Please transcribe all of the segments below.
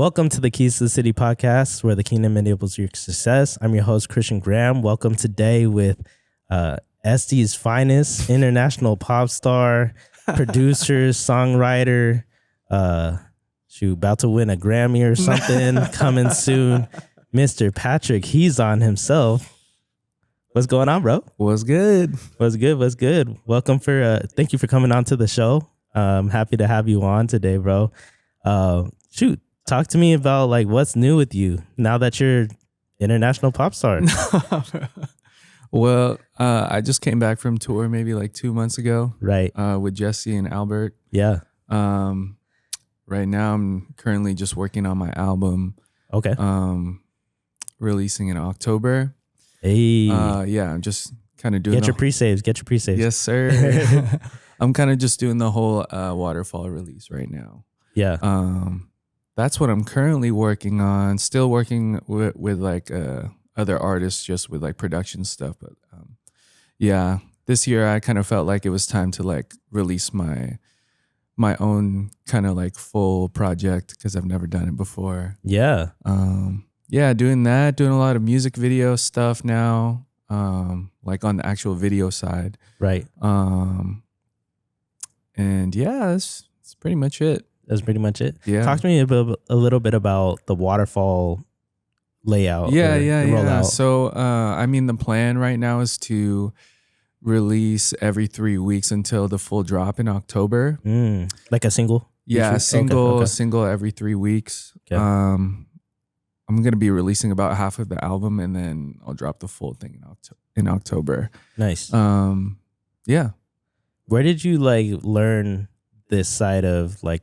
Welcome to the Keys to the City podcast, where the kingdom enables your success. I'm your host, Christian Graham. Welcome today with SD's finest, international pop star, producer, songwriter, about to win a Grammy or something, coming soon, Mr. Patrick Hizon himself. What's going on, bro? What's good? What's good? Welcome thank you for coming on to the show. I'm happy to have you on today, bro. Talk to me about like what's new with you now that you're international pop star. Well, I just came back from tour maybe like 2 months ago. Right. With Jesse and Albert. Yeah. Right now I'm currently just working on my album. Okay. Releasing in October. Hey. Yeah, I'm just kind of doing Get your pre-saves. Yes, sir. I'm kind of just doing the whole waterfall release right now. Yeah. That's what I'm currently working on. Still working with like other artists, just with like production stuff. But yeah, this year I kind of felt like it was time to like release my own kind of like full project because I've never done it before. Yeah. Yeah, doing that, doing a lot of music video stuff now, like on the actual video side. Right. And yeah, that's pretty much it. That's pretty much it. Yeah. Talk to me a little bit about the waterfall layout. Yeah. Rollout. So, I mean, the plan right now is to release every 3 weeks until the full drop in October. Like a single? Yeah, Okay. single every 3 weeks. Okay. I'm going to be releasing about half of the album and then I'll drop the full thing in October. Nice. Yeah. Where did you like learn this side of like,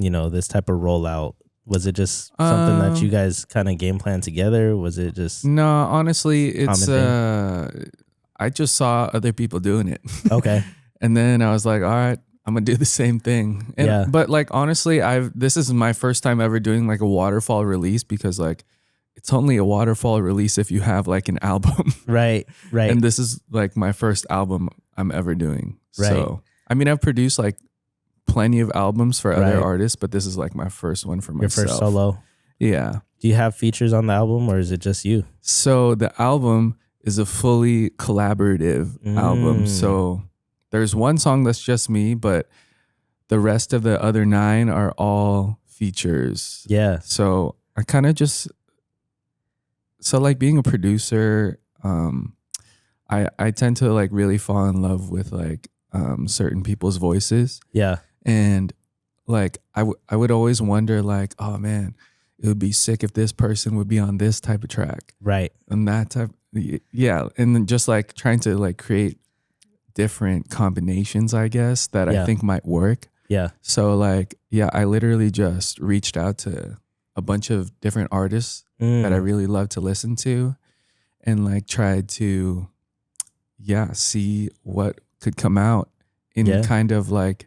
this type of rollout? Was it just something that you guys kind of game plan together? Was it just No, honestly, it's I just saw other people doing it. Okay. And then I was like, all right, I'm gonna do the same thing. Yeah. But like honestly, this is my first time ever doing like a waterfall release because like it's only a waterfall release if you have like an album. Right. And this is like my first album I'm ever doing. Right. So I mean I've produced like plenty of albums for other Right. artists, but this is like my first one for myself. Your first solo. Yeah. Do you have features on the album or is it just you? So the album is a fully collaborative album. So there's one song that's just me, but the rest of the other 9 are all features. Yeah. So I kind of like being a producer, I tend to like really fall in love with like certain people's voices. Yeah. And like I would always wonder like, oh man, it would be sick if this person would be on this type of track. Right. And that type, yeah. And then just like trying to like create different combinations, I guess, that I think might work. Yeah. So like, yeah, I literally just reached out to a bunch of different artists that I really love to listen to and like tried to, see what could come out in kind of like,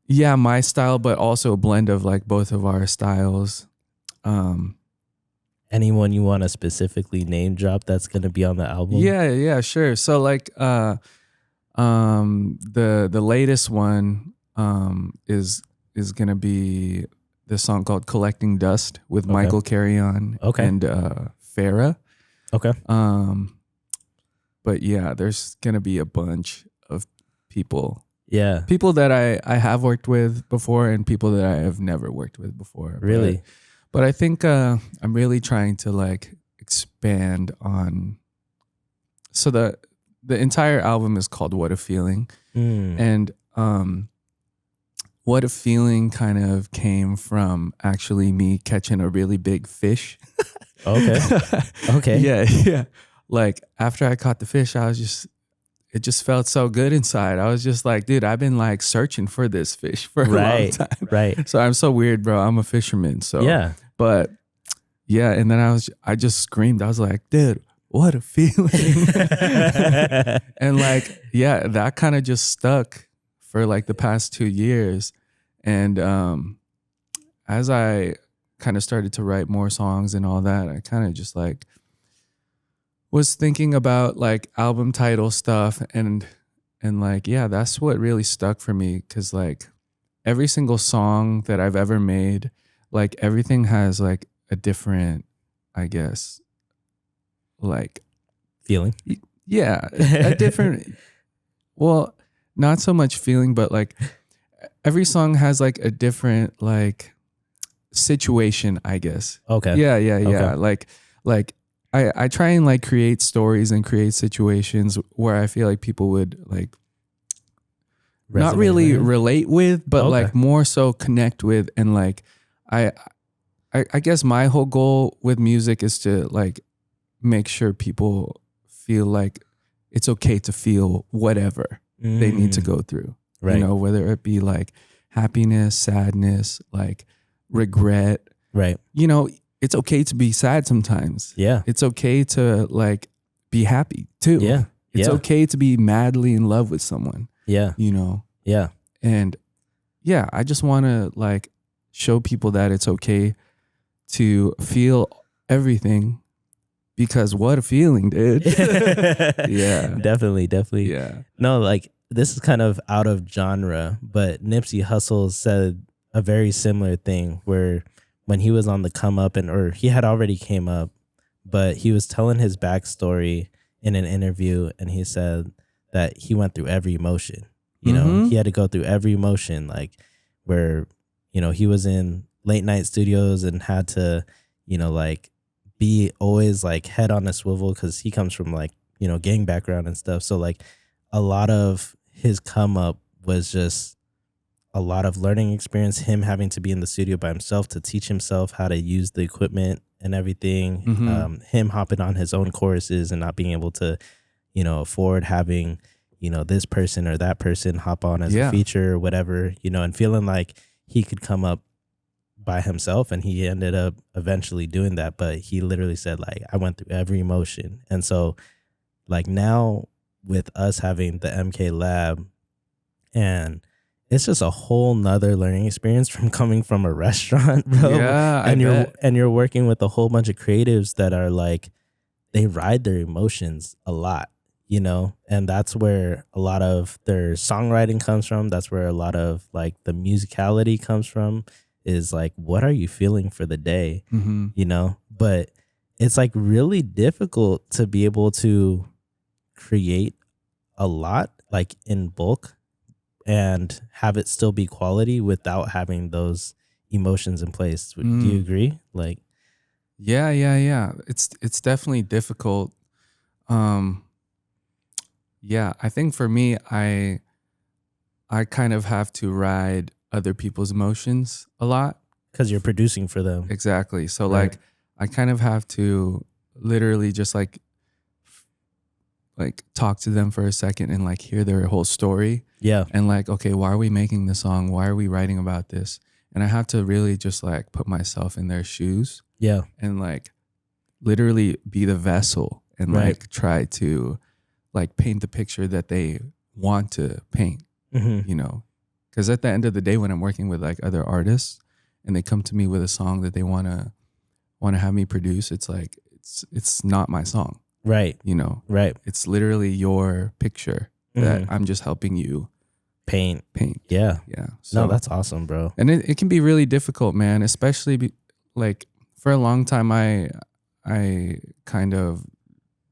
my style, but also a blend of like both of our styles. Anyone you want to specifically name drop that's going to be on the album? Yeah, sure. So like the latest one is going to be this song called Collecting Dust with Michael Carrion and Farrah. Okay. But yeah, there's going to be a bunch of people. Yeah. People that I have worked with before and people that I have never worked with before. Really? But I think I'm really trying to like expand on. So the entire album is called What a Feeling. And What a Feeling kind of came from actually me catching a really big fish. Okay. Yeah. Like after I caught the fish, it just felt so good inside. I was just like, dude, I've been like searching for this fish for a long time. Right. So I'm so weird, bro. I'm a fisherman. So yeah. But yeah, and then I just screamed. I was like, dude, what a feeling. And like, yeah, that kind of just stuck for like the past 2 years. And as I kind of started to write more songs and all that, I kind of just like was thinking about like album title stuff and like, yeah, that's what really stuck for me. Cause like every single song that I've ever made, like everything has like a different, I guess, like Feeling. yeah, a different. Well, not so much feeling, but like every song has like a different like situation, I guess. Okay. Yeah. Okay. Like I try and like create stories and create situations where I feel like people would like not Resonate really with? relate with, but Okay. like more so connect with. And like I I guess my whole goal with music is to like make sure people feel like it's okay to feel whatever they need to go through. Right. You know, whether it be like happiness, sadness, like regret. Right. You know, it's okay to be sad sometimes. Yeah. It's okay to like be happy too. Yeah. It's Yeah. okay to be madly in love with someone, Yeah. you know? Yeah. And yeah, I just want to like show people that it's okay to feel everything, because what a feeling, dude. Yeah. Definitely. Yeah. No, like this is kind of out of genre, but Nipsey Hussle said a very similar thing where when he was on the come up or he had already came up, but he was telling his backstory in an interview, and he said that he went through every emotion. You know, he had to go through every emotion, like where, you know, he was in late night studios and had to, you know, like be always like head on a swivel because he comes from like, you know, gang background and stuff. So like a lot of his come up was just a lot of learning experience, him having to be in the studio by himself to teach himself how to use the equipment and everything, him hopping on his own choruses and not being able to, you know, afford having, you know, this person or that person hop on as a feature or whatever, you know, and feeling like he could come up by himself, and he ended up eventually doing that. But he literally said, like, I went through every emotion. And so like now with us having the MK Lab, and it's just a whole nother learning experience from coming from a restaurant, bro. Yeah, and you're working with a whole bunch of creatives that are like, they ride their emotions a lot, you know, and that's where a lot of their songwriting comes from. That's where a lot of like the musicality comes from, is like, what are you feeling for the day, you know? But it's like really difficult to be able to create a lot like in bulk and have it still be quality without having those emotions in place. Do you agree? Like, yeah. It's definitely difficult. Yeah, I think for me, I kind of have to ride other people's emotions a lot. because you're producing for them. Exactly. So Right. like I kind of have to literally just like talk to them for a second and like hear their whole story. Yeah. And like, okay, why are we making this song? Why are we writing about this? And I have to really just like put myself in their shoes Yeah. and like literally be the vessel and Right. like try to like paint the picture that they want to paint, you know? Because at the end of the day, when I'm working with like other artists and they come to me with a song that they want to have me produce, it's like, it's not my song, Right. you know? Right. It's literally your picture that I'm just helping you Paint. Yeah. Yeah. So, No, that's awesome, bro. and it can be really difficult, man, especially like for a long time, I kind of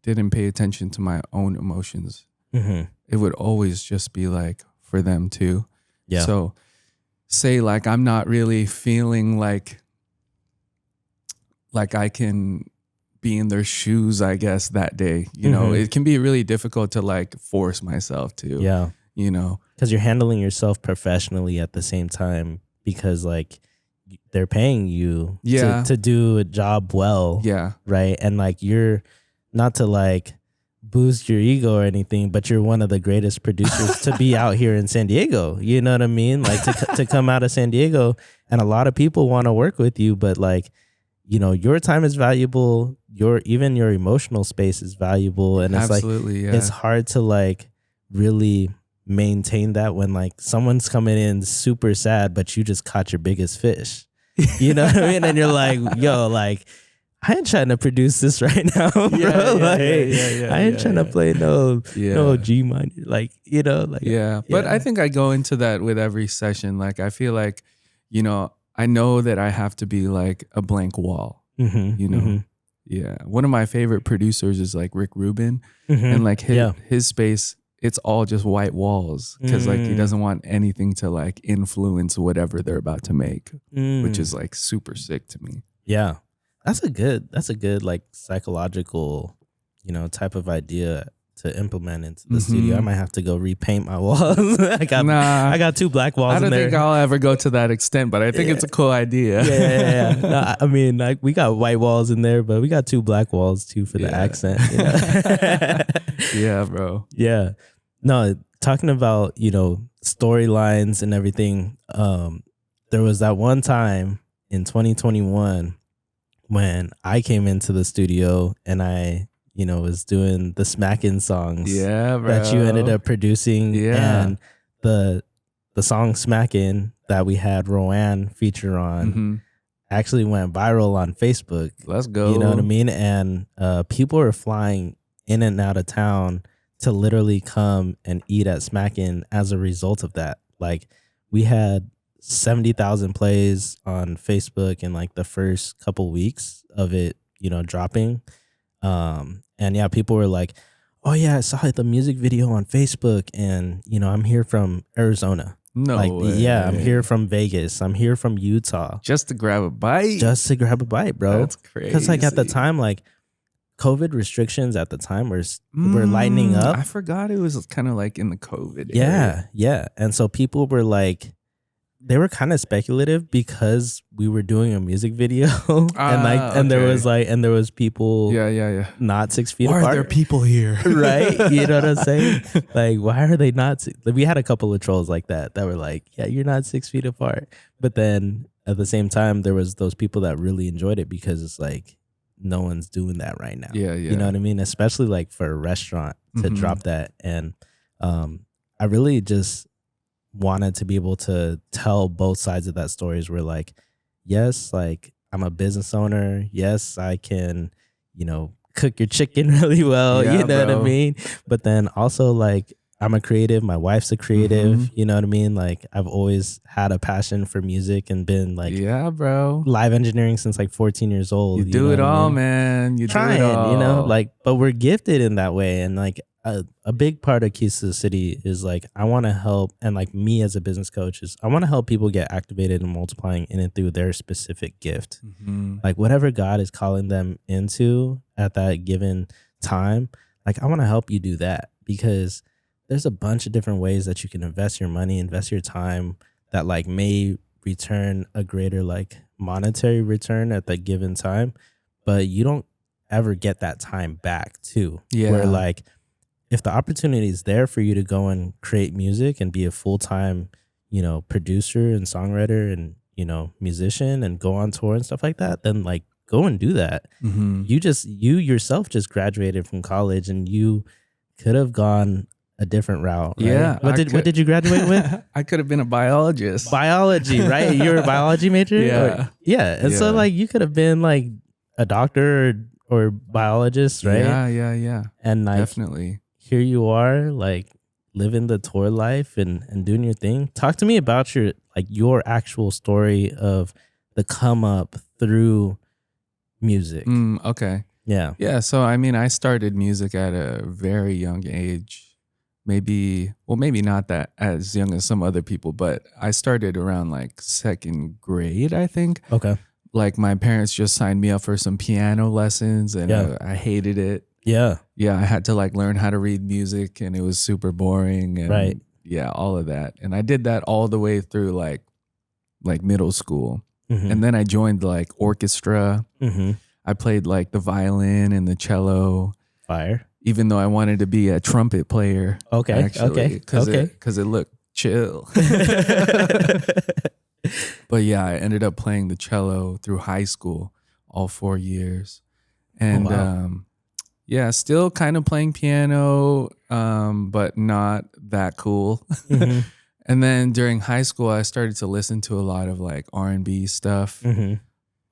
didn't pay attention to my own emotions. It would always just be like for them too. Yeah. So say like I'm not really feeling like I can be in their shoes, I guess, that day. You know, it can be really difficult to like force myself to. Yeah. You know, because you're handling yourself professionally at the same time, because like they're paying you to do a job well. Yeah. Right. And like, you're not to like boost your ego or anything, but you're one of the greatest producers to be out here in San Diego. You know what I mean? Like to come out of San Diego, and a lot of people want to work with you, but like, you know, your time is valuable. Even your emotional space is valuable. And it's absolutely, like, it's hard to like really maintain that when like someone's coming in super sad, but you just caught your biggest fish. You know what I mean? And you're like, yo, like, I ain't trying to produce this right now, bro. I ain't trying to play no G minor, like, you know, like. But I think I go into that with every session. Like, I feel like, you know, I know that I have to be like a blank wall, you know? Yeah. One of my favorite producers is like Rick Rubin, and like his space, it's all just white walls because like he doesn't want anything to like influence whatever they're about to make, which is like super sick to me. Yeah. That's a good like psychological, you know, type of idea to implement into the studio. I might have to go repaint my walls. I got 2 black walls in there. I don't think I'll ever go to that extent, but I think it's a cool idea. Yeah. No, I mean, like we got white walls in there, but we got 2 black walls too for the accent. You know? Yeah, bro. Yeah. No, talking about, you know, storylines and everything. There was that one time in 2021 when I came into the studio and I, you know, was doing the smacking songs that you ended up producing. Yeah. And the song Smacking that we had Rowan feature on actually went viral on Facebook. Let's go. You know what I mean? And people are flying in and out of town to literally come and eat at Smackin' as a result of that. Like we had 70,000 plays on Facebook in like the first couple weeks of it, you know, dropping. And yeah, people were like, oh yeah, I saw the music video on Facebook and, you know, I'm here from Arizona. No like, way. Yeah, I'm here from Vegas. I'm here from Utah. Just to grab a bite? Just to grab a bite, bro. That's crazy. Because like at the time, like COVID restrictions at the time were lightening up. I forgot it was kind of like in the COVID era. Yeah. And so people were like, they were kind of speculative because we were doing a music video and there was people not 6 feet apart. Why are there people here? Right? You know what I'm saying? Like, why are they not? We had a couple of trolls like that were like, yeah, you're not 6 feet apart. But then at the same time, there was those people that really enjoyed it because it's like, no one's doing that right now. Yeah. You know what I mean? Especially like for a restaurant to drop that. And I really just wanted to be able to tell both sides of that stories where like, yes, like I'm a business owner. Yes, I can, you know, cook your chicken really well. You know what I mean? But then also like I'm a creative. My wife's a creative. You know what I mean? Like I've always had a passion for music and been like, live engineering since like 14 years old. You do it all, man. You trying, do it all. You know, like, but we're gifted in that way. And like a big part of Keys to the City is like, I want to help. And like me as a business coach is I want to help people get activated and multiplying in and through their specific gift. Like whatever God is calling them into at that given time, like I want to help you do that because there's a bunch of different ways that you can invest your money, invest your time that like may return a greater like monetary return at that given time, but you don't ever get that time back too. Yeah. Where like if the opportunity is there for you to go and create music and be a full-time, you know, producer and songwriter and, you know, musician and go on tour and stuff like that, then like go and do that. You yourself just graduated from college and you could have gone a different route. Right? Yeah. What did you graduate with? I could have been a biologist. Biology, right? You're a biology major? Yeah. And so like you could have been like a doctor or biologist, right? Yeah. And like definitely. Here you are, like living the tour life and doing your thing. Talk to me about your actual story of the come up through music. Okay. Yeah. Yeah. So I mean, I started music at a very young age. Maybe not that as young as some other people, but I started around like second grade, I think. Okay. Like my parents just signed me up for some piano lessons and I hated it. Yeah. Yeah, I had to like learn how to read music and it was super boring and right. Yeah, all of that. And I did that all the way through like middle school. And then I joined like orchestra. I played like the violin and the cello. Fire. Even though I wanted to be a trumpet player. Okay. Actually, because it looked chill. But yeah, I ended up playing the cello through high school, all 4 years. And yeah, still kind of playing piano, but not that cool. And then during high school, I started to listen to a lot of like R&B stuff.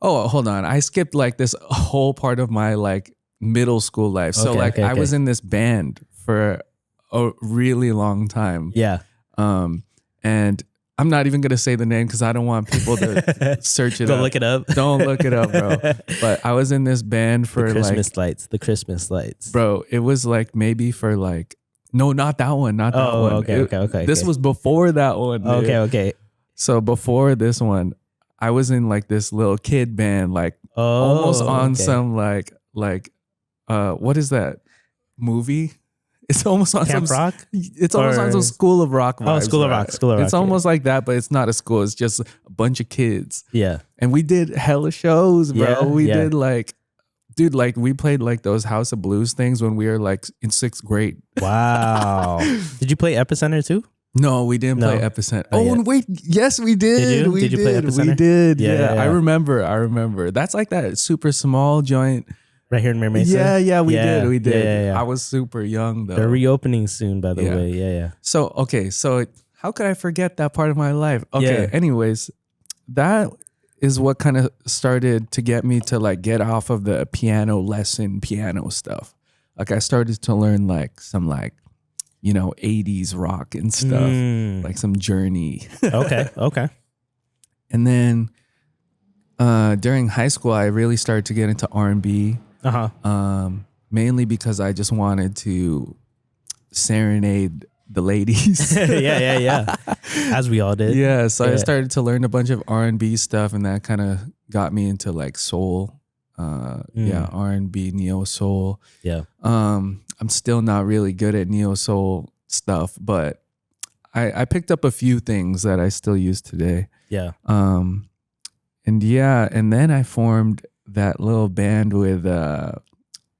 Oh, hold on. I skipped like this whole part of my like middle school life. So I was in this band for a really long time. Yeah. And I'm not even gonna say the name because I don't want people to search it Go up. look it up. Don't look it up, bro. But I was in this band for the Christmas lights. bro, it was like maybe for like, no, not that one, not that one. Okay. This was before that one. Dude. Okay. So before this one, I was in like this little kid band, like almost on some like what is that movie? It's almost on Camp some Rock. It's almost on some School of Rock vibes. School of Rock. School of Rock. It's almost like that, but it's not a school. It's just a bunch of kids. Yeah. And we did hella shows, bro. Yeah, We did like, dude, like we played like those House of Blues things when we were like in 6th grade. Wow. Did you play Epicenter too? No, we didn't play Epicenter. Not yet. And wait, yes, we did. Did you? Did you play Epicenter? We did. Yeah. I remember. That's like that super small joint. Right here in Mira Mesa? Yeah, we did. Yeah. I was super young though. They're reopening soon, by the way. Yeah. So, okay. So how could I forget that part of my life? Okay. Yeah. Anyways, that is what kind of started to get me to like get off of the piano stuff. Like I started to learn like some like, 80s rock and stuff, like some Journey. Okay. And then during high school, I really started to get into R&B. Mainly because I just wanted to serenade the ladies. Yeah. As we all did. Yeah, so I started to learn a bunch of R&B stuff, and that kind of got me into like soul. R&B, neo soul. Yeah. I'm still not really good at neo soul stuff, but I picked up a few things that I still use today. Yeah. And then I formed that little band with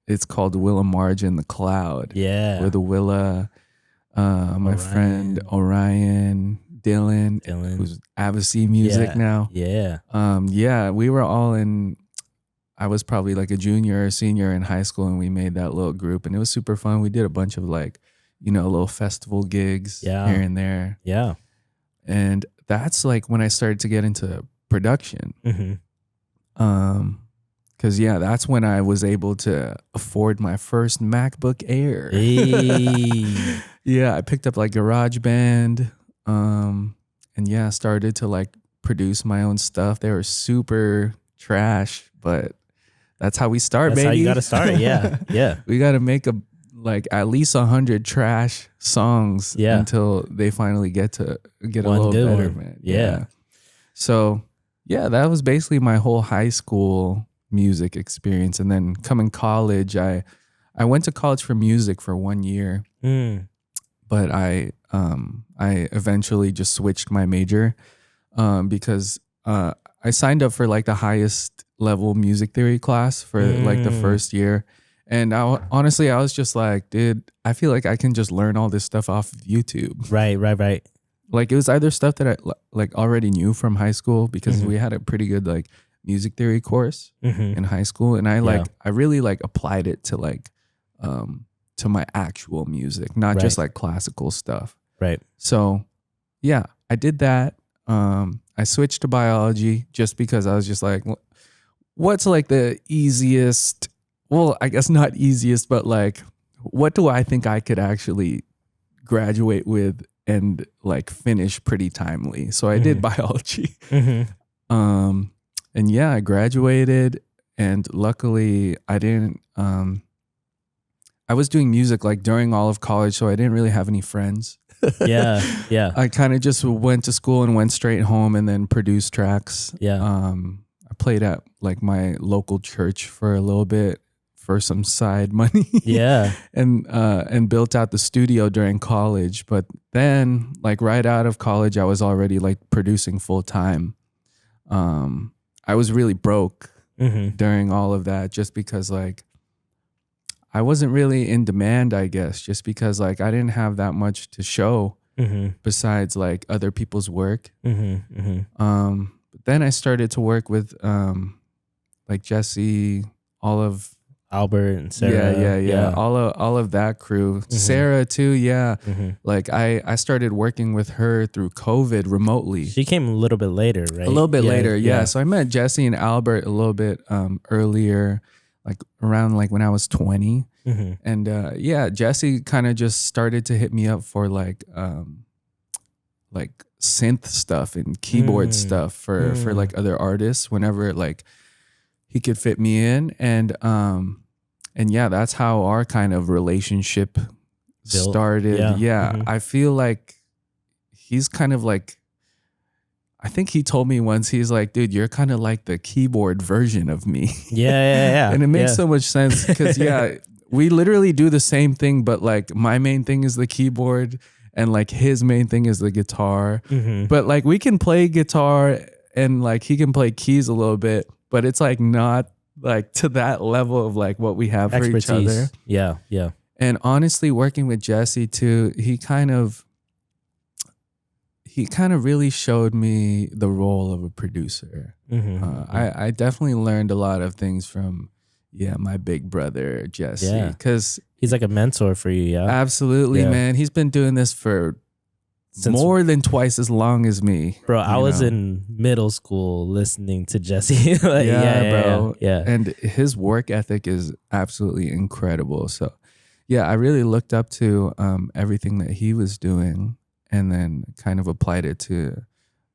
it's called Willa Marge and the Cloud. Yeah. With Willa, my friend Orion, Dylan, who's Avicii Music now. Yeah. We were all I was probably like a junior or senior in high school, and we made that little group, and it was super fun. We did a bunch of like, little festival gigs here and there. Yeah. And that's like when I started to get into production. Cause that's when I was able to afford my first MacBook Air. Hey. I picked up like GarageBand, and started to like produce my own stuff. They were super trash, but that's how we start, That's baby. how you gotta start. Yeah. We gotta make at least 100 trash songs until they finally get a little better, man. Yeah. So that was basically my whole high school music experience. And then coming college, I went to college for music for 1 year, but I eventually just switched my major because I signed up for like the highest level music theory class for like the first year. And honestly, I was just like, dude, I feel like I can just learn all this stuff off of YouTube. Right. Like it was either stuff that I like already knew from high school because we had a pretty good like music theory course in high school, and I really like applied it to like to my actual music, not just like classical stuff. Right. So I did that. I switched to biology just because I was just like, what's like the easiest? Well, I guess not easiest, but like, what do I think I could actually graduate with and like finish pretty timely? So I did biology. And I graduated, and luckily I didn't, I was doing music like during all of college, so I didn't really have any friends. Yeah. I kind of just went to school and went straight home and then produced tracks. I played at like my local church for a little bit for some side money. And built out the studio during college. But then like right out of college, I was already like producing full time. I was really broke during all of that just because like I wasn't really in demand, I guess, just because like I didn't have that much to show besides like other people's work. But then I started to work with like Jesse, all of Albert and Sarah. Yeah. All of that crew. Sarah too, Like I started working with her through COVID remotely. She came a little bit later, right? A little bit later, yeah. So I met Jesse and Albert a little bit earlier, like around like when I was 20. And Jesse kind of just started to hit me up for like synth stuff and keyboard stuff for like other artists whenever like he could fit me in. And yeah, that's how our kind of relationship started. Yeah. I feel like he's kind of like, I think he told me once, he's like, dude, you're kind of like the keyboard version of me. Yeah. And it makes so much sense because, we literally do the same thing, but like my main thing is the keyboard and like his main thing is the guitar. But like we can play guitar and like he can play keys a little bit, but it's like not like to that level of like what we have Expertise. for each other. Yeah. And honestly, working with Jesse too, he kind of really showed me the role of a producer. I definitely learned a lot of things from, my big brother, Jesse. Because he's like a mentor for you, Absolutely, man. He's been doing this for more than twice as long as me. Bro, I was in middle school listening to Jesse. Bro. Yeah. And his work ethic is absolutely incredible. So, I really looked up to everything that he was doing. And then kind of applied it to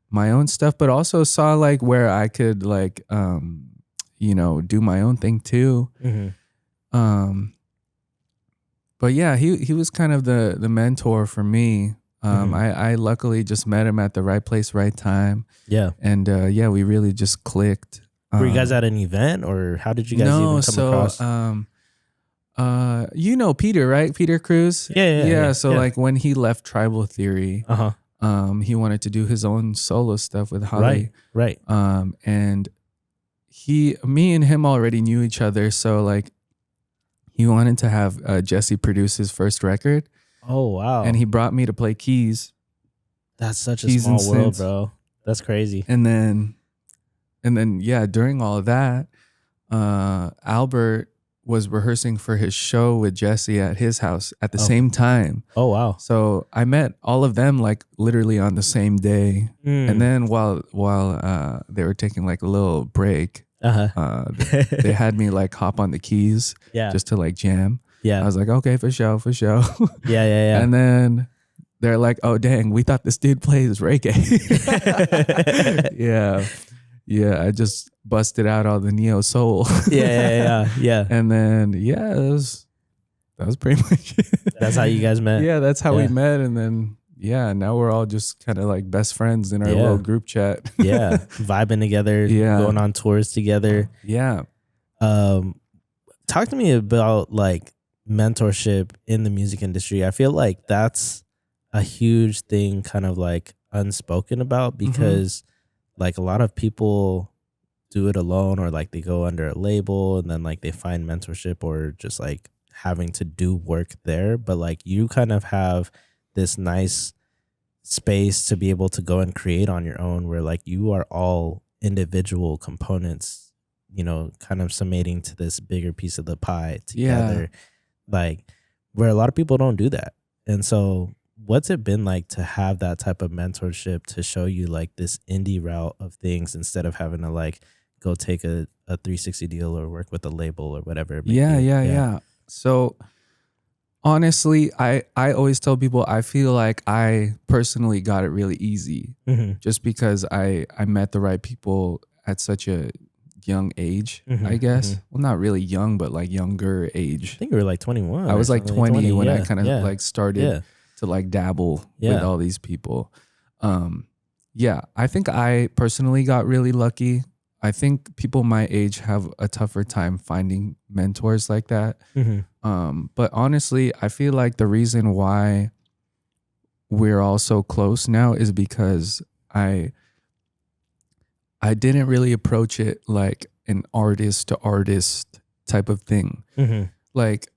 my own stuff, but also saw like where I could like, do my own thing too. But he was kind of the mentor for me. I luckily just met him at the right place, right time. Yeah. And we really just clicked. Were you guys at an event or how did you guys even come across? Peter, right? Peter Cruz. Yeah. So like when he left Tribal Theory, he wanted to do his own solo stuff with Holly. Right. And me and him already knew each other. So like he wanted to have Jesse produce his first record. Oh, wow. And he brought me to play keys. That's such a small world, bro. That's crazy. And then during all of that, Albert was rehearsing for his show with Jesse at his house at the same time. Oh, wow. So I met all of them like literally on the same day. And then while they were taking like a little break, they had me like hop on the keys just to like jam. Yeah. I was like, okay, for sure. Yeah. And then they're like, oh, dang, we thought this dude plays reggae. Yeah, I just busted out all the neo soul. Yeah. And then that was pretty much it. That's how you guys met. Yeah, that's how we met. And then now we're all just kind of like best friends in our little group chat. Vibing together, going on tours together. Yeah. Talk to me about like mentorship in the music industry. I feel like that's a huge thing kind of like unspoken about because like a lot of people do it alone or like they go under a label and then like they find mentorship or just like having to do work there. But like you kind of have this nice space to be able to go and create on your own where like you are all individual components, kind of summating to this bigger piece of the pie together. Like where a lot of people don't do that. And so what's it been like to have that type of mentorship to show you like this indie route of things instead of having to like go take a 360 deal or work with a label or whatever it may be? Yeah. So honestly, I always tell people I feel like I personally got it really easy just because I met the right people at such a young age, I guess. Well, not really young, but like younger age. I think you were like 21. I was like 20 when I kind of like started to like dabble with all these people. I think I personally got really lucky. I think people my age have a tougher time finding mentors like that. But honestly, I feel like the reason why we're all so close now is because I didn't really approach it like an artist to artist type of thing. Like,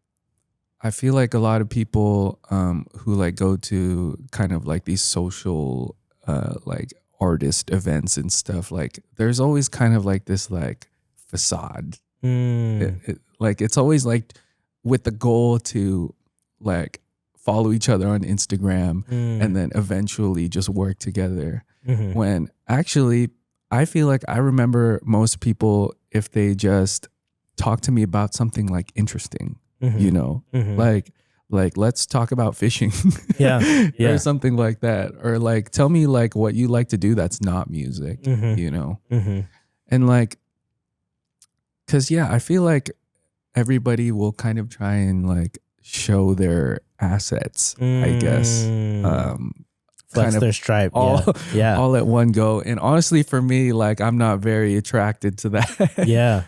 I feel like a lot of people who like go to kind of like these social like artist events and stuff, like there's always kind of like this like facade. Like it's always like with the goal to like follow each other on Instagram and then eventually just work together. When actually I feel like I remember most people if they just talk to me about something like interesting, like like, let's talk about fishing. Yeah. Yeah. Or something like that. Or like, tell me like what you like to do that's not music, you know? And like, cause yeah, I feel like everybody will kind of try and like show their assets, I guess. Flex Kind of their stripe. all, Yeah. all at one go. And honestly, for me, like, I'm not very attracted to that. Yeah.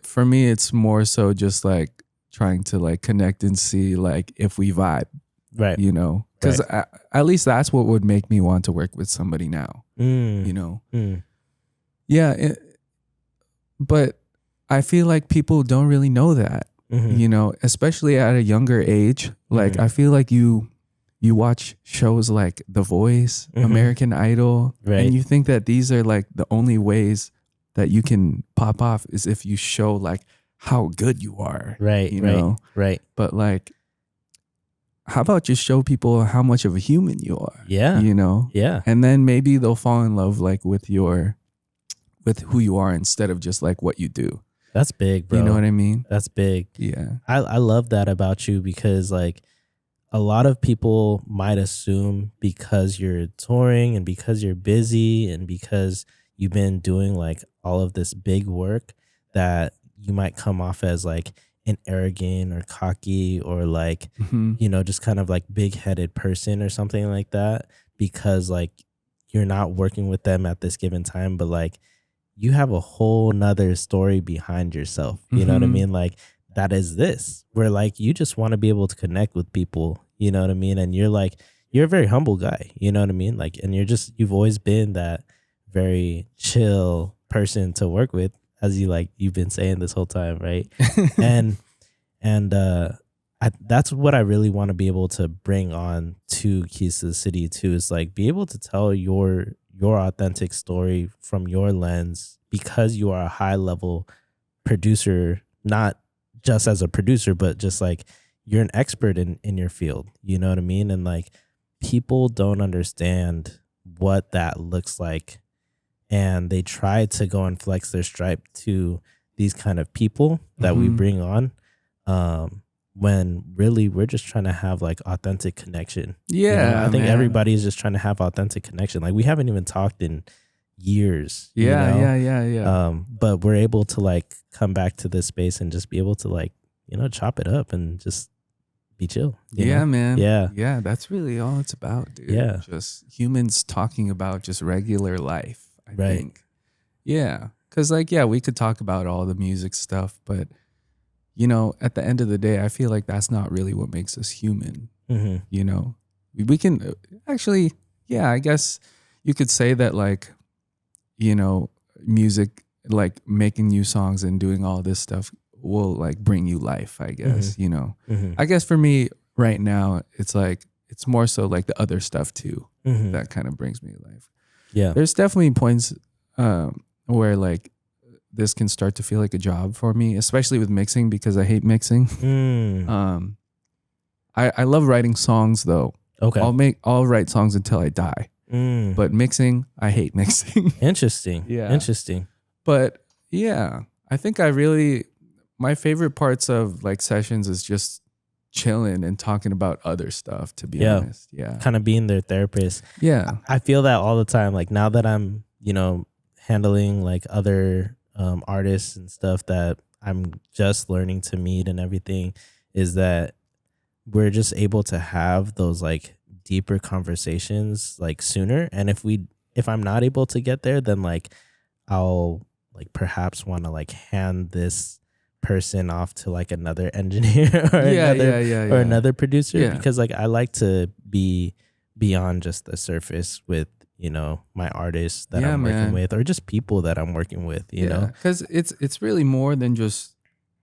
For me, it's more so just like trying to like connect and see like if we vibe, Right. you know, because at least that's what would make me want to work with somebody now, you know. Yeah, but I feel like people don't really know that, you know, especially at a younger age. Like I feel like you watch shows like The Voice, American Idol, and you think that these are like the only ways that you can pop off is if you show like how good you are. Right. You know? Right. But like, how about just show people how much of a human you are? Yeah. You know? Yeah. And then maybe they'll fall in love like with who you are instead of just like what you do. That's big, bro. You know what I mean? That's big. Yeah. I love that about you because like a lot of people might assume because you're touring and because you're busy and because you've been doing like all of this big work that you might come off as like an arrogant or cocky or like, you know, just kind of like big-headed person or something like that because like you're not working with them at this given time, but like you have a whole nother story behind yourself. You know what I mean? Like that is this where like you just want to be able to connect with people, you know what I mean? And you're a very humble guy, you know what I mean? Like, and you've always been that very chill person to work with, as you've been saying this whole time, right? and that's what I really want to be able to bring on to Keys to the City too, is like be able to tell your authentic story from your lens because you are a high level producer, not just as a producer, but just like you're an expert in your field, you know what I mean? And like people don't understand what that looks like. And they try to go and flex their stripe to these kind of people that we bring on. When really we're just trying to have like authentic connection. Yeah. You know? I think man. everybody is just trying to have authentic connection. Like we haven't even talked in years. Yeah, you know? yeah. But we're able to like come back to this space and just be able to like, you know, chop it up and just be chill. Yeah, know? man. Yeah. Yeah, that's really all it's about, dude. Yeah. Just humans talking about just regular life, I Right. think. Yeah. Because like, yeah, we could talk about all the music stuff, but you know, at the end of the day, I feel like that's not really what makes us human. You know, we can actually, yeah, I guess you could say that like, you know, music, like making new songs and doing all this stuff will like bring you life, I guess, you know. I guess for me right now, it's like, it's more so like the other stuff too that kind of brings me life. Yeah. There's definitely points where like, this can start to feel like a job for me, especially with mixing because I hate mixing. I love writing songs though. Okay. I'll write songs until I die. But mixing, I hate mixing. Interesting. Yeah. Interesting. But yeah, I think my favorite parts of like sessions is just chilling and talking about other stuff, to be honest. Yeah. Kind of being their therapist. Yeah. I feel that all the time. Like now that I'm, you know, handling like other artists and stuff that I'm just learning to meet and everything, is that we're just able to have those like deeper conversations like sooner. And if I'm not able to get there, then like I'll like perhaps want to like hand this person off to like another engineer or another producer, because like I like to be beyond just the surface with, you know, my artists that I'm working with, or just people that I'm working with, you know, because it's really more than just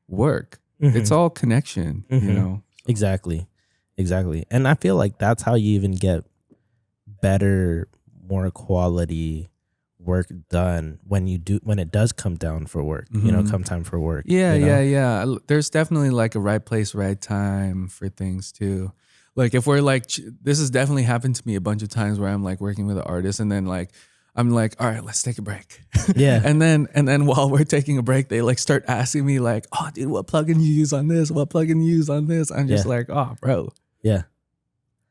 work. It's all connection, you know. Exactly. And I feel like that's how you even get better, more quality work done when it does come down for work, you know, come time for work. Yeah. You know? There's definitely like a right place, right time for things too. Like if we're like, this has definitely happened to me a bunch of times where I'm like working with an artist and then like I'm like, all right, let's take a break. Yeah. And then while we're taking a break, they like start asking me like, oh, dude, what plugin you use on this? What plugin you use on this? I'm just like, oh, bro, Yeah.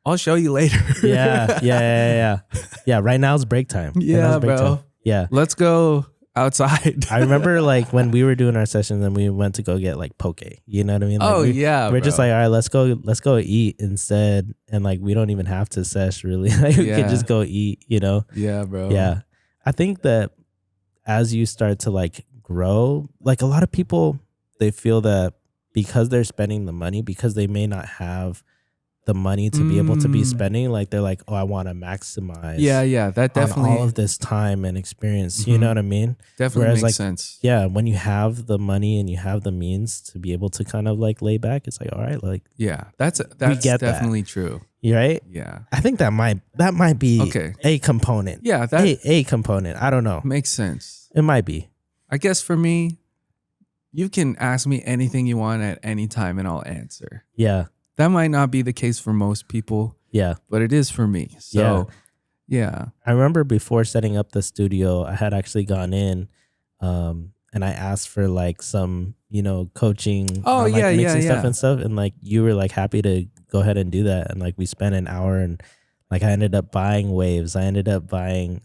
I'll show you later. Yeah. Right now is break time. Yeah, bro. Yeah. Let's go outside. I remember like when we were doing our sessions and we went to go get like poke. You know what I mean? Like, we're just like, all right, let's go eat instead. And like we don't even have to sesh really. Like we could just go eat, you know? Yeah, bro. Yeah. I think that as you start to like grow, like a lot of people, they feel that because they're spending the money, because they may not have the money to be able to be spending, like they're like, oh, I want to maximize that definitely all of this time and experience. You know what I mean? Definitely Whereas, makes like, sense. Yeah, when you have the money and you have the means to be able to kind of like lay back, it's like, all right, like that's get definitely that. true. You right? Yeah. I think that might be Okay. a component. Yeah, that a component. I don't know. makes sense. It might be. I guess for me, you can ask me anything you want at any time and I'll answer. Yeah. That might not be the case for most people. Yeah. But it is for me. So, yeah. I remember before setting up the studio, I had actually gone in and I asked for like some, you know, coaching on like mixing stuff and stuff. And like you were like happy to go ahead and do that. And like we spent an hour and like I ended up buying Waves. I ended up buying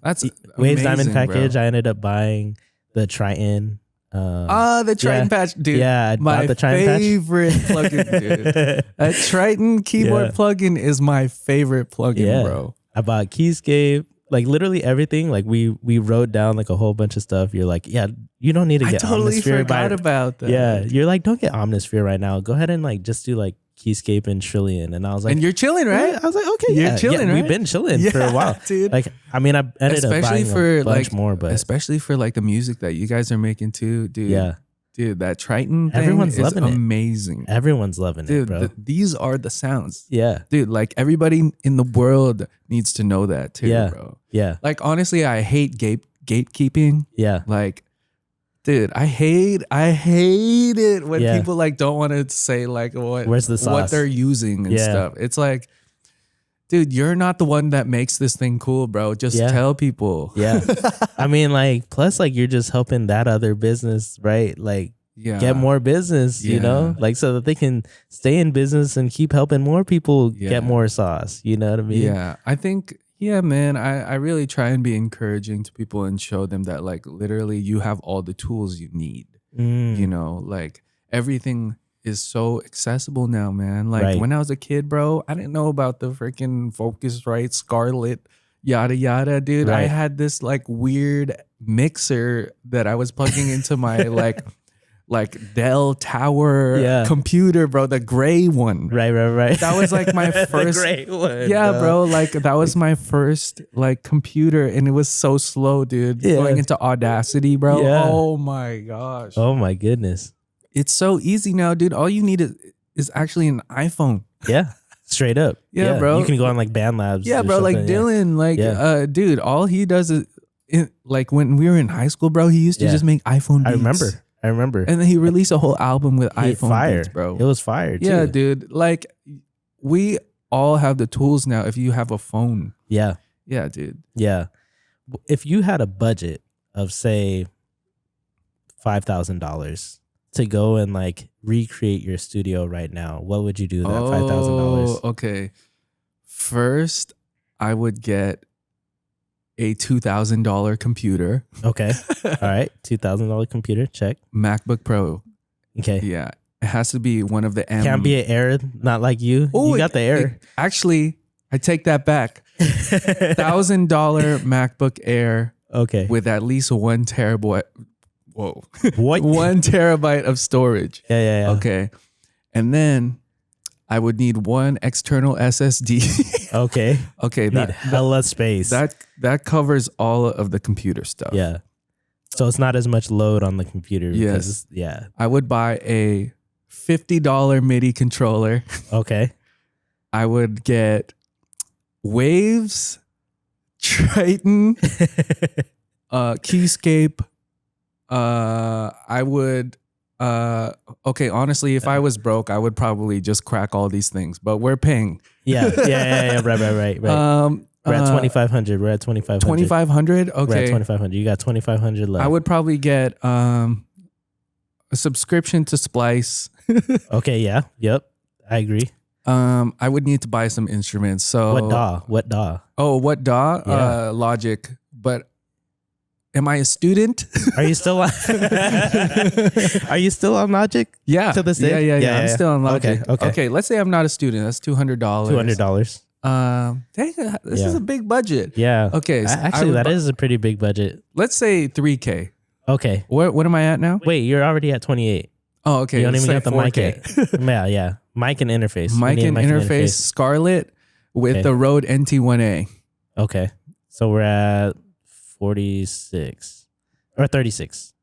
Waves Diamond package. Bro. I ended up buying the Triton. The Triton patch, dude. Yeah, I bought the Triton patch. My favorite plugin, dude. A Triton keyboard plugin is my favorite plugin, bro. I bought Keyscape, like literally everything. Like we wrote down like a whole bunch of stuff. You're like, yeah, you don't need to get totally Omnisphere. Forgot about that. Yeah, you're like, don't get Omnisphere right now. Go ahead and like just do like Keyscape and Trillion. And I was like, and you're chilling, right? I was like, okay, you're chilling, right? We've been chilling for a while, dude. Like, I mean, I ended up buying a bunch more, but especially for like the music that you guys are making too, dude. Yeah. Dude, that Triton thing Everyone's loving it. Amazing. Everyone's loving it, bro. These are the sounds. Yeah. Dude, like everybody in the world needs to know that too, bro. Yeah. Like honestly, I hate gatekeeping. Yeah. Like, dude, I hate it when people like don't want to say like where's the sauce? What they're using and stuff. It's like, dude, you're not the one that makes this thing cool, bro. Just tell people. Yeah. I mean, like, plus, like, you're just helping that other business, right? Like, get more business, you know? Like, so that they can stay in business and keep helping more people get more sauce. You know what I mean? Yeah. I think, man, I really try and be encouraging to people and show them that, like, literally you have all the tools you need. You know, like, everything is so accessible now, man. Like when I was a kid, bro, I didn't know about the freaking Focusrite, Scarlett, yada yada, dude. I had this like weird mixer that I was plugging into my like Dell Tower computer, bro, the gray one. Right. That was like my first the gray one. Yeah, bro. Like that was my first like computer and it was so slow, dude. Going into Audacity, bro. Oh my gosh. Oh my goodness. It's so easy now, dude. All you need is actually an iPhone. Yeah, straight up. Yeah, bro. You can go on like BandLabs. Yeah, bro. Like Dylan, like, dude, all he does is, like when we were in high school, bro, he used to just make iPhone beats. I remember. And then he released a whole album with iPhone beats, bro. It was fire, too. Yeah, dude. Like, we all have the tools now if you have a phone. Yeah. Yeah, dude. Yeah. If you had a budget of, say, $5,000 to go and like recreate your studio right now, what would you do with that $5,000? Okay. First, I would get a $2,000 computer. Okay. All right. $2,000 computer. Check. MacBook Pro. Okay. Yeah. It has to be one of the Can't be an Air, not like you. Oh, you got the Air. Actually, I take that back. $1,000 MacBook Air. Okay. With at least 1 terabyte. Whoa. What? 1 terabyte of storage. Yeah. Okay. And then I would need 1 external SSD. Okay. Okay. Need hella space. That covers all of the computer stuff. Yeah. So it's not as much load on the computer. Yes. Yeah. I would buy a $50 MIDI controller. Okay. I would get Waves, Triton, Keyscape. I would okay, honestly, if I was broke, I would probably just crack all these things, but we're paying. Yeah. Right. We're at 2,500. We're at 2,500. 2,500. We're at Okay, 2,500. You got 2,500 left. I would probably get a subscription to Splice. Okay. Yeah. Yep. I agree. I would need to buy some instruments. So What DAW? What DAW? Oh, what DAW? Yeah. Logic. But am I a student? Are you still on? Are you still on Logic? Yeah. To this day? Yeah. I'm still on Logic. Okay. Let's say I'm not a student. That's $200. $200. Dang, this is a big budget. Yeah. Okay. So Actually, that is a pretty big budget. Let's say $3K. Okay. What am I at now? Wait, you're already at 28. Oh, okay. You don't even Let's get the say mic 4K. yet. Yeah. Mic and interface. We Mic need a and interface Scarlett with Okay. the Rode NT1A. Okay. So we're at 46 or 36.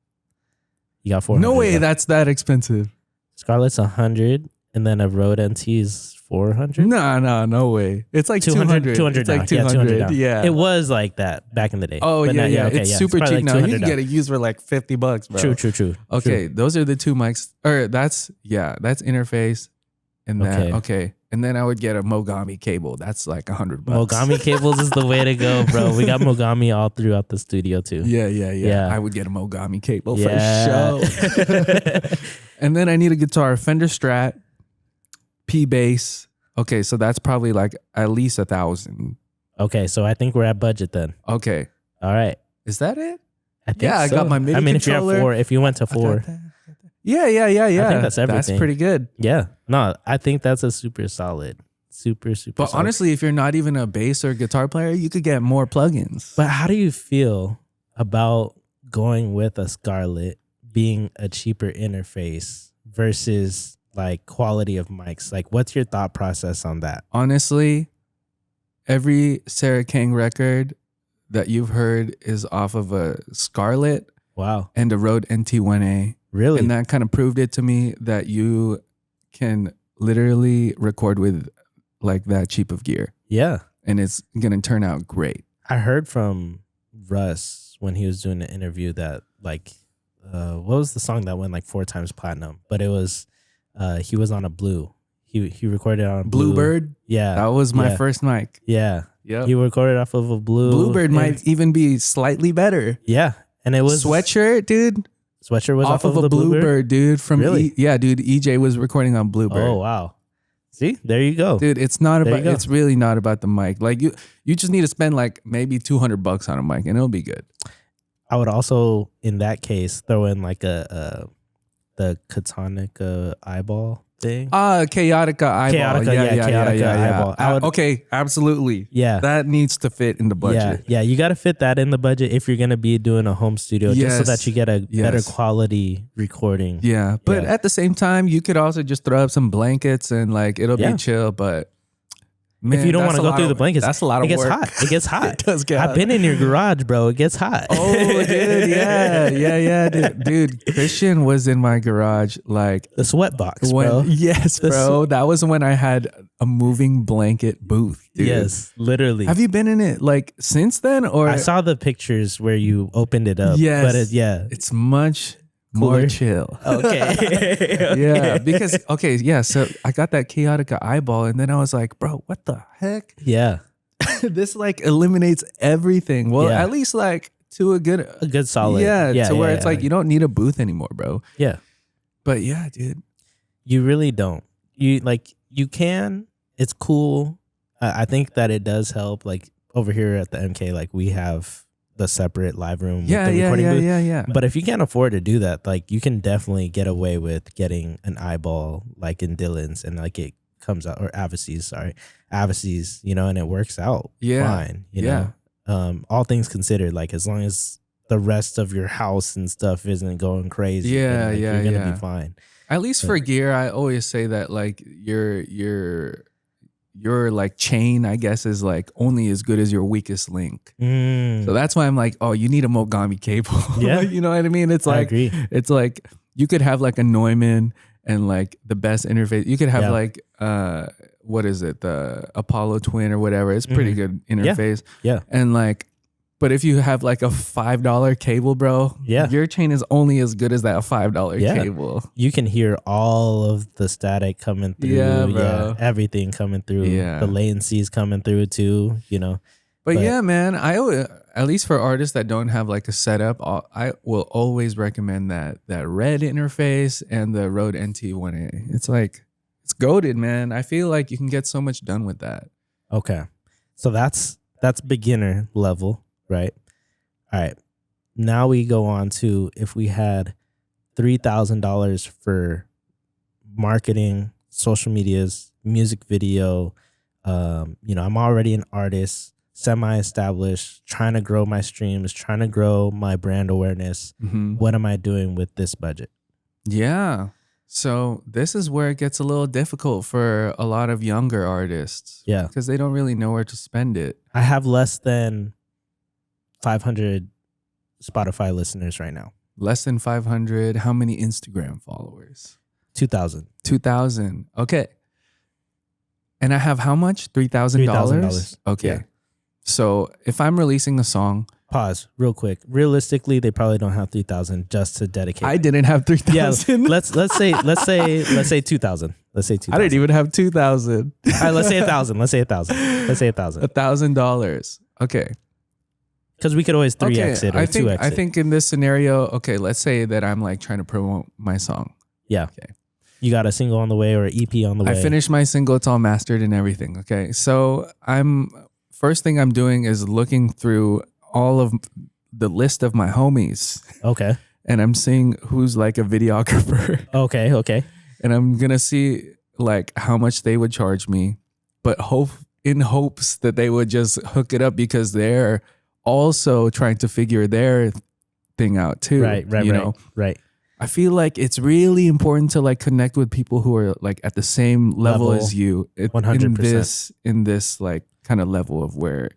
You got 400. No way left. that's that expensive. Scarlett's 100 and then a Rode NT is 400. No way. It's like 200. 200 It's now. like Yeah, 200 now. Yeah. It was like that back in the day. Oh, But yeah, now- yeah. okay, It's super probably cheap like now. You 200 can get it used for like $50, bro. True. Okay, those are the two mics. Or that's interface. And then, okay. And then I would get a Mogami cable. That's like $100. Mogami cables is the way to go, bro. We got Mogami all throughout the studio too. Yeah. I would get a Mogami cable Yeah. for sure. And then I need a guitar, Fender Strat, P bass. Okay, so that's probably like at least 1,000. Okay, so I think we're at budget then. Okay, All right. is that it? I think Yeah, I so. got my MIDI I mean, if you're at controller. 4, if you went to 4, Yeah. I think that's That's everything. pretty good. yeah. No, I think that's a super solid. Super But solid. honestly, if you're not even a bass or guitar player, you could get more plugins. But how do you feel about going with a Scarlett being a cheaper interface versus like quality of mics? Like, what's your thought process on that? Honestly, every Sarah Kang record that you've heard is off of a Scarlett Wow. and a Rode NT1A. Really? And that kind of proved it to me that you can literally record with like that cheap of gear yeah. and it's going to turn out great. I heard from Russ when he was doing the interview that like, what was the song that went like 4 times platinum? But it was, he was on a Blue. He recorded on a Blue. Bluebird. Yeah. That was my Yeah. first mic. Yeah. Yep. He recorded off of a Blue. Bluebird and- might even be slightly better. Yeah. And it was Sweatshirt, dude. Sweatshirt was Off of the a Bluebird, dude. From Really? yeah, dude. EJ was recording on Bluebird. Oh wow! See, there you go. Dude, it's not There you about. go. It's really not about the mic. Like you just need to spend like maybe $200 on a mic, and it'll be good. I would also, in that case, throw in like the Katonic eyeball thing. Chaotica eyeball. Chaotica eyeball. I would- Okay, absolutely. Yeah. That needs to fit in the budget. Yeah. You got to fit that in the budget if you're gonna be doing a home studio, just so Yes. that you get a better Yes. quality recording. Yeah, but Yeah. at the same time, you could also just throw up some blankets and like it'll Yeah. be chill. But man, If you don't that's want to a go lot through of- the blankets, that's a lot of it gets work. hot. It gets hot. It does get I've hot. been in your garage, bro. It gets hot. Oh, dude, yeah, dude. Christian was in my garage like The sweat box, bro. Yes, The bro. That was when I had a moving blanket booth, dude. Yes, literally. Have you been in it like since then, or I saw the pictures where you opened it up. Yes. But yeah. it's much Cooler? more chill? Okay. Yeah, because so I got that Chaotica eyeball, and then I was like, bro, what the heck? Yeah. This like eliminates everything. Well, Yeah. at least like to a good, A good solid. to where it's like you don't need a booth anymore, bro. Yeah. But yeah, dude. You really don't. You can. It's cool. I think that it does help. Like over here at the MK, like we have the separate live room with the recording booth. Yeah. But if you can't afford to do that, like you can definitely get away with getting an eyeball like in Dylan's and like it comes out, or Avicii, and it works out fine, you know? All things considered, like as long as the rest of your house and stuff isn't going crazy, then, like, you're gonna be fine. At least for gear, I always say that like your like chain, I guess, is like only as good as your weakest link. So that's why I'm like, oh, you need a Mogami cable. Yeah. You know what I mean? It's I like agree. it's like you could have like a Neumann and like the best interface. You could have Yeah. like what is it? The Apollo Twin or whatever. It's pretty good interface. Yeah. And like, but if you have like a $5 cable, bro, Yeah. your chain is only as good as that $5 Yeah. cable. You can hear all of the static coming through. Yeah, bro. Everything coming through. Yeah. The latencies coming through too, you know. But yeah, man, at least for artists that don't have like a setup, I will always recommend that red interface and the Rode NT1A. It's like, it's goated, man. I feel like you can get so much done with that. Okay. So that's beginner level, right? All right. Now we go on to if we had $3,000 for marketing, social medias, music video. I'm already an artist, semi-established, trying to grow my streams, trying to grow my brand awareness. Mm-hmm. What am I doing with this budget? Yeah. So this is where it gets a little difficult for a lot of younger artists. Yeah. Because they don't really know where to spend it. I have less than 500 Spotify listeners right now. Less than 500. How many Instagram followers? 2,000. 2,000. Okay. And I have how much? $3,000? $3,000. Okay. Yeah. So if I'm releasing a song. Pause real quick. Realistically, they probably don't have 3,000 just to dedicate. I didn't have 3,000. Yeah, let's say 2,000. Let's say 2,000. I didn't even have 2,000. All right, let's say 1,000. Let's say 1,000. Let's say 1,000. $1,000. Okay. Because we could always 3x it or 2x it. I think in this scenario, okay, let's say that I'm like trying to promote my song. Yeah. Okay. You got a single on the way or an EP on the way. I finished my single. It's all mastered and everything. Okay. So first thing I'm doing is looking through all of the list of my homies. Okay. And I'm seeing who's like a videographer. Okay. And I'm going to see like how much they would charge me, but in hopes that they would just hook it up because they're also trying to figure their thing out too. Right. I feel like it's really important to like connect with people who are like at the same level as you. 100%. In this like kind of level of where,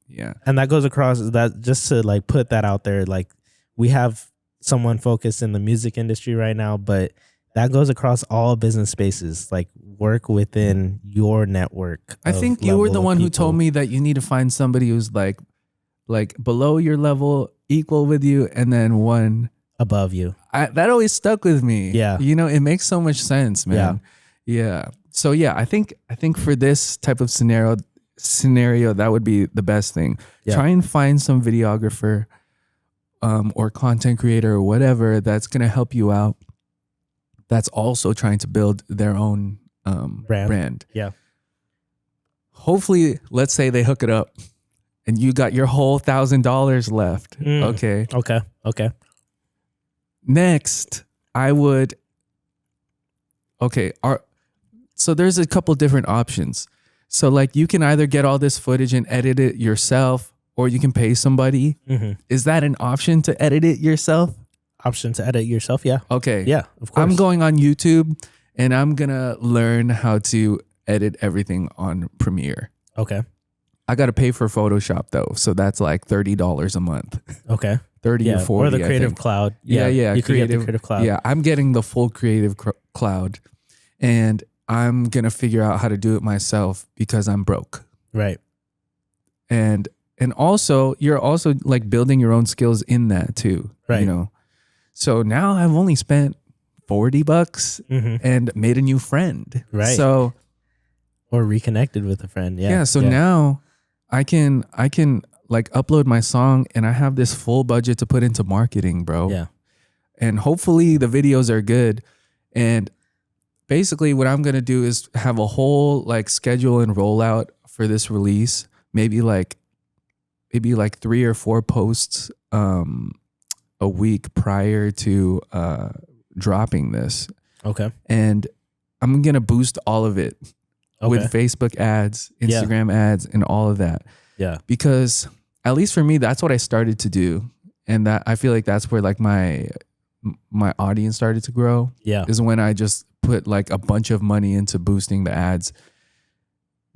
yeah. And that goes across that, just to like put that out there. Like we have someone focused in the music industry right now, but that goes across all business spaces. Like work within your network. I think you were the one who told me that you need to find somebody who's like below your level, equal with you, and then one above you. That always stuck with me. Yeah. It makes so much sense, man. Yeah. So yeah, I think for this type of scenario, that would be the best thing. Yeah. Try and find some videographer or content creator or whatever that's going to help you out. That's also trying to build their own brand. Yeah. Hopefully, let's say they hook it up and you got your whole $1,000 left. Okay. Next, I would. Okay. So there's a couple different options. So like you can either get all this footage and edit it yourself, or you can pay somebody. Mm-hmm. Is that an option to edit it yourself? Option to edit yourself? Yeah. Okay. Yeah, of course. I'm going on YouTube and I'm going to learn how to edit everything on Premiere. Okay. I got to pay for Photoshop though. So that's like $30 a month. Okay. 30 or 40. Or the Creative Cloud. Yeah. You could get the Creative Cloud. Yeah. I'm getting the full Creative Cloud and I'm going to figure out how to do it myself because I'm broke. Right. And also you're also like building your own skills in that too. Right. So now I've only spent $40 and made a new friend. Right. So, or reconnected with a friend. Yeah. So now I can like upload my song and I have this full budget to put into marketing, bro. Yeah. And hopefully the videos are good. And basically what I'm going to do is have a whole like schedule and rollout for this release. Maybe like 3 or 4 posts a week prior to dropping this. Okay. And I'm going to boost all of it with Facebook ads, Instagram ads, and all of that. Yeah. Because at least for me, that's what I started to do. And that I feel like that's where like my audience started to grow. Yeah. Is when I just put like a bunch of money into boosting the ads.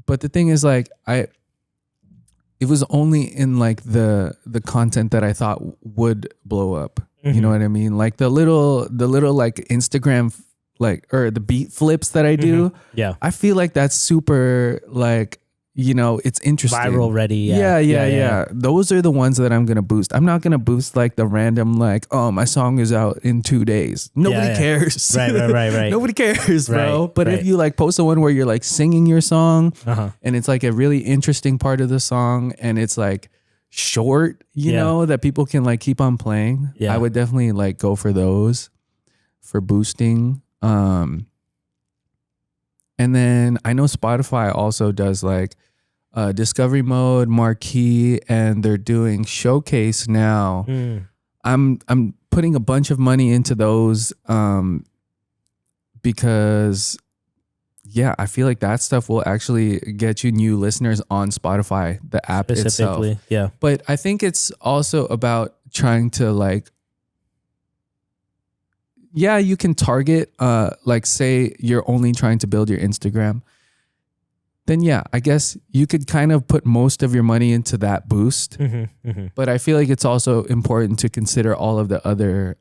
But the thing is like it was only in like the content that I thought would blow up. Mm-hmm. You know what I mean? Like the little like Instagram like or the beat flips that I do. Yeah. I feel like that's super like it's interesting. Viral ready. Yeah. Those are the ones that I'm going to boost. I'm not going to boost like the random, like, oh, my song is out in 2 days. Nobody cares. Right. Nobody cares, bro. Right, but if you like post the one where you're like singing your song and it's like a really interesting part of the song and it's like short, you know, that people can like keep on playing, I would definitely like go for those for boosting. And then I know Spotify also does like discovery mode, marquee, and they're doing showcase now. I'm putting a bunch of money into those because I feel like that stuff will actually get you new listeners on Spotify, the app itself. Yeah. But I think it's also about trying to like, you can target, like say you're only trying to build your Instagram. Then I guess you could kind of put most of your money into that boost. But I feel like it's also important to consider all of the other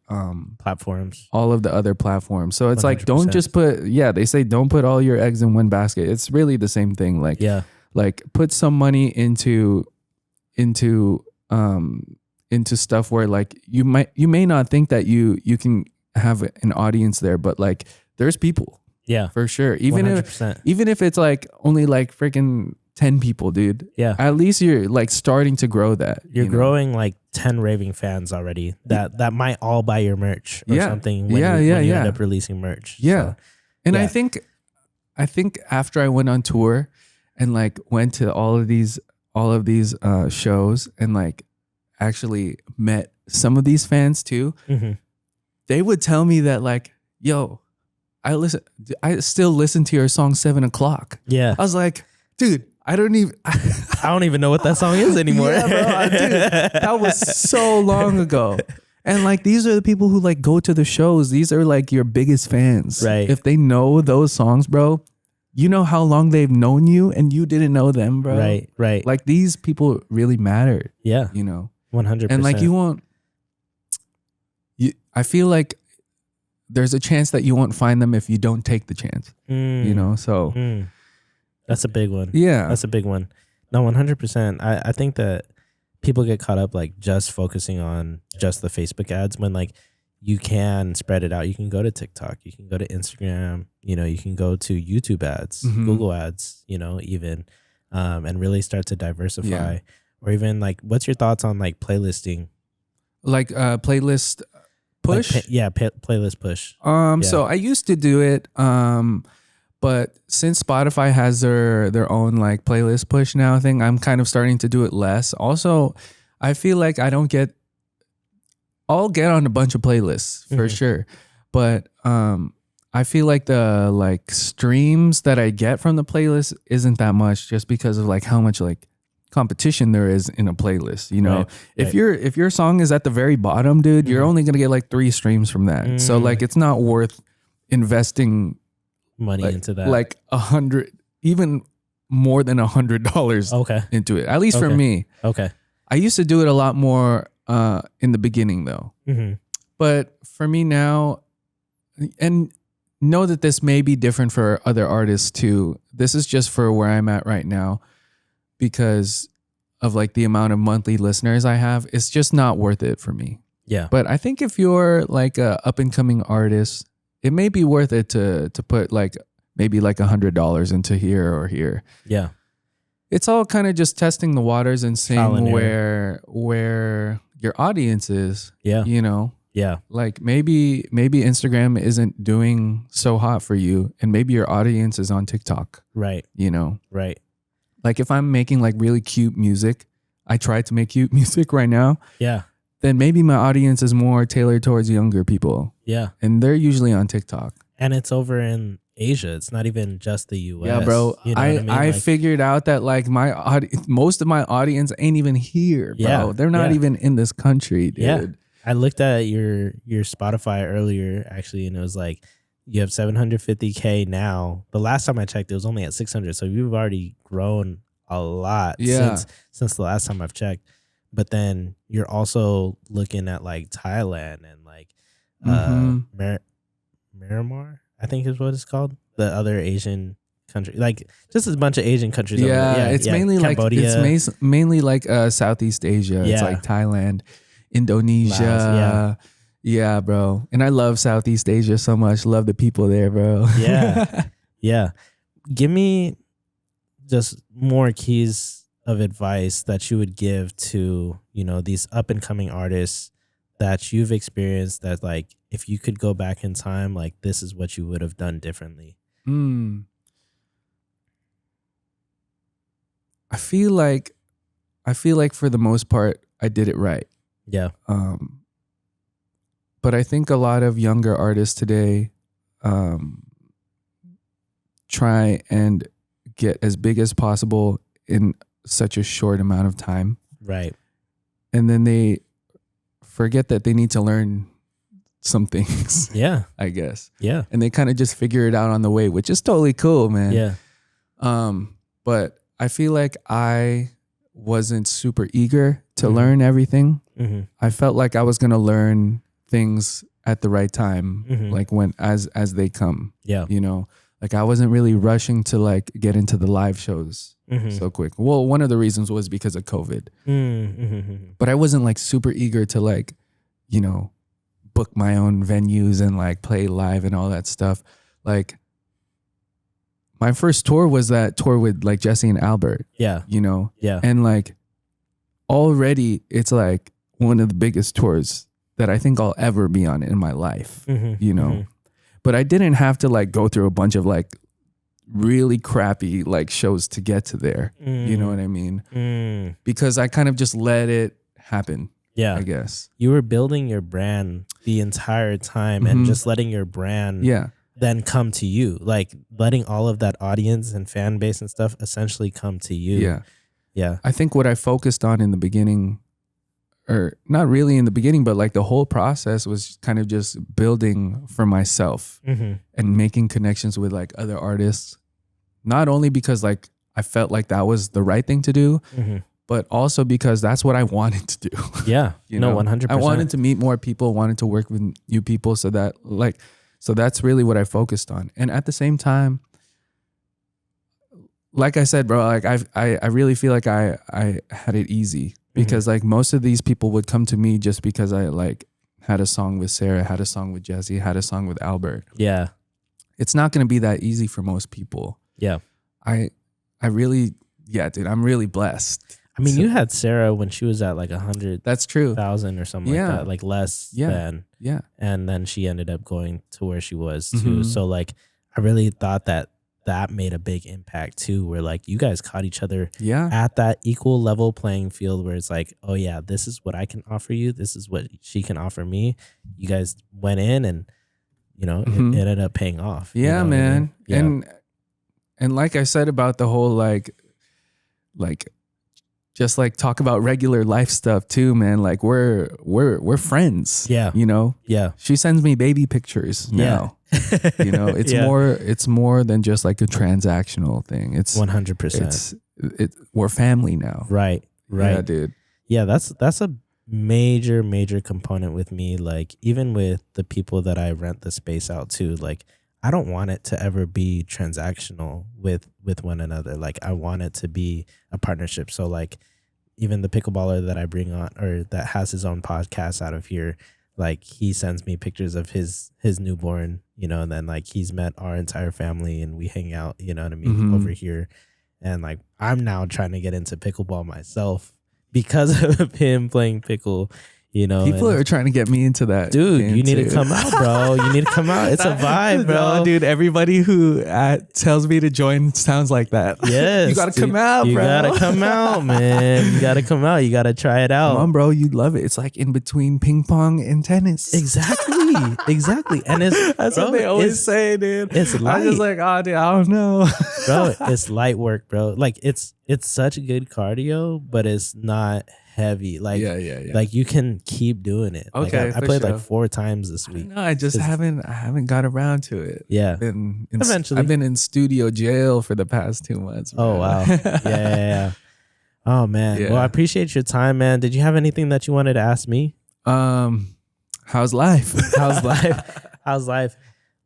platforms. So it's 100%. Like, don't just put, they say don't put all your eggs in one basket. It's really the same thing. Like, like put some money into stuff where like you may not think that you can have an audience there, but like there's people. Yeah, for sure. Even 100%. if it's like only like freaking 10 people, dude. Yeah. At least you're like starting to grow that. You're growing like 10 raving fans already that might all buy your merch or something when you end up releasing merch. Yeah. So, and I think after I went on tour and like went to all of these shows and like actually met some of these fans too, they would tell me that like, yo, I still listen to your song 7 o'clock. Yeah. I was like, dude, I don't even know what that song is anymore. Yeah, bro, dude, that was so long ago. And like, these are the people who like go to the shows. These are like your biggest fans. Right. If they know those songs, bro, you know how long they've known you and you didn't know them, bro. Right. Like these people really matter. Yeah. 100%. And like I feel like there's a chance that you won't find them if you don't take the chance, so. That's a big one. Yeah. That's a big one. No, 100%. I think that people get caught up like just focusing on just the Facebook ads when like you can spread it out. You can go to TikTok, you can go to Instagram, you can go to YouTube ads, Google ads, even, and really start to diversify. Yeah. Or even like, what's your thoughts on like playlisting? Like playlist push? Like playlist push. So I used to do it, but since Spotify has their own like playlist push now thing, I'm kind of starting to do it less. Also, I feel like I'll get on a bunch of playlists for sure, but I feel like the like streams that I get from the playlist isn't that much, just because of like how much like competition there is in a playlist. Right. If your song is at the very bottom, dude, you're only gonna get like 3 streams from that. So like it's not worth investing money into that, like 100, even more than $100 into it, at least for me. I used to do it a lot more in the beginning though, but for me now, and know that this may be different for other artists too, this is just for where I'm at right now, because of like the amount of monthly listeners I have, it's just not worth it for me. Yeah. But I think if you're like a up and coming artist, it may be worth it to put like maybe like $100 into here or here. Yeah. It's all kind of just testing the waters and seeing where your audience is. Yeah. Yeah. Like maybe Instagram isn't doing so hot for you, and maybe your audience is on TikTok. Right. Right. Like if I'm making like really cute music, I try to make cute music right now. Yeah. Then maybe my audience is more tailored towards younger people. Yeah. And they're usually on TikTok. And it's over in Asia. It's not even just the US. Yeah, bro. I figued out that like most of my audience ain't even here, bro. Yeah. They're not even in this country, dude. Yeah. I looked at your Spotify earlier actually, and it was like you have 750K now. The last time I checked, it was only at 600. So you've already grown a lot since the last time I've checked. But then you're also looking at like Thailand and like Myanmar, I think is what it's called. The other Asian countries, like just a bunch of Asian countries. over Yeah, there. it's mainly Cambodia, like mainly like Southeast Asia. It's Yeah. like Thailand, Indonesia. Laos, yeah, bro. And I love Southeast Asia so much. Love the people there, bro. yeah, yeah. Give me just more keys of advice that you would give to, you know, these up and coming artists that you've experienced, that like if you could go back in time, like this is what you would have done differently. I feel like for the most part I did it right. Yeah. But I think a lot of younger artists today try and get as big as possible in such a short amount of time. Right. And then they forget that they need to learn some things. Yeah. I guess. Yeah. And they kind of just figure it out on the way, which is totally cool, man. Yeah. But I feel like I wasn't super eager to learn everything. Mm-hmm. I felt like I was going to learn things at the right time, like when as they come. Yeah. You know, like I wasn't really rushing to like get into the live shows so quick. Well, one of the reasons was because of COVID. But I wasn't like super eager to like, you know, book my own venues and like play live and all that stuff. Like my first tour was that tour with like Jesse and Albert. Yeah. You know? Yeah. And like already it's like one of the biggest tours that I think I'll ever be on in my life, you know? But I didn't have to like go through a bunch of like really crappy like shows to get to there. You know what I mean? Because I kind of just let it happen. Yeah. I guess. You were building your brand the entire time and just letting your brand then come to you, like letting all of that audience and fan base and stuff essentially come to you. Yeah. Yeah. I think what I focused on in the beginning, or not really in the beginning, but like the whole process was kind of just building for myself and making connections with like other artists. Not only because like I felt like that was the right thing to do, but also because that's what I wanted to do. Yeah. You No, know? 100%. I wanted to meet more people, wanted to work with new people, so that's really what I focused on. And at the same time, like I said, bro, like I really feel like I had it easy because like most of these people would come to me just because I like had a song with Sarah, had a song with Jesse, had a song with Albert. Yeah. It's not going to be that easy for most people. Yeah. I really, dude, I'm really blessed. I mean, you had Sarah when she was at like 100,000 That's true. or something like that, like less than. Yeah. And then she ended up going to where she was too. So like, I really thought that made a big impact too, where like you guys caught each other at that equal level playing field where it's like, oh yeah, this is what I can offer you. This is what she can offer me. You guys went in and, you know, it ended up paying off. Yeah, you know man. what I mean? And like I said about the whole like just like talk about regular life stuff too, man. Like we're friends. Yeah. You know? Yeah. She sends me baby pictures now. You know, it's more than just like a transactional thing. It's 100%. We're family now. Right. Yeah, dude. Yeah, that's a major component with me. Like even with the people that I rent the space out to, like I don't want it to ever be transactional with one another. Like I want it to be a partnership. So like even the pickleballer that I bring on, or that has his own podcast out of here, like he sends me pictures of his newborn, you know, and then like he's met our entire family and we hang out, you know what I mean, over here. And like I'm now trying to get into pickleball myself because of him playing pickle. You know, people are trying to get me into that. Dude, you need to come out, bro. You need to come out. It's a vibe, bro. No, dude, everybody who tells me to join sounds like that. Yes. You got to come out, bro. You got to come out, man. You got to come out. You got to try it out. Come on, bro. You'd love it. It's like in between ping pong and tennis. Exactly. And that's what they always say, dude. It's light. I'm just like, oh, dude, I don't know. Bro, it's light work, bro. Like it's such good cardio, but it's not heavy. Like, like you can keep doing it. Okay, like I played like 4 times this week. No, I just haven't got around to it. Yeah. Eventually. I've been in studio jail for the past 2 months. Oh, wow. Yeah. Oh, man. Yeah. Well, I appreciate your time, man. Did you have anything that you wanted to ask me? How's life? How's life?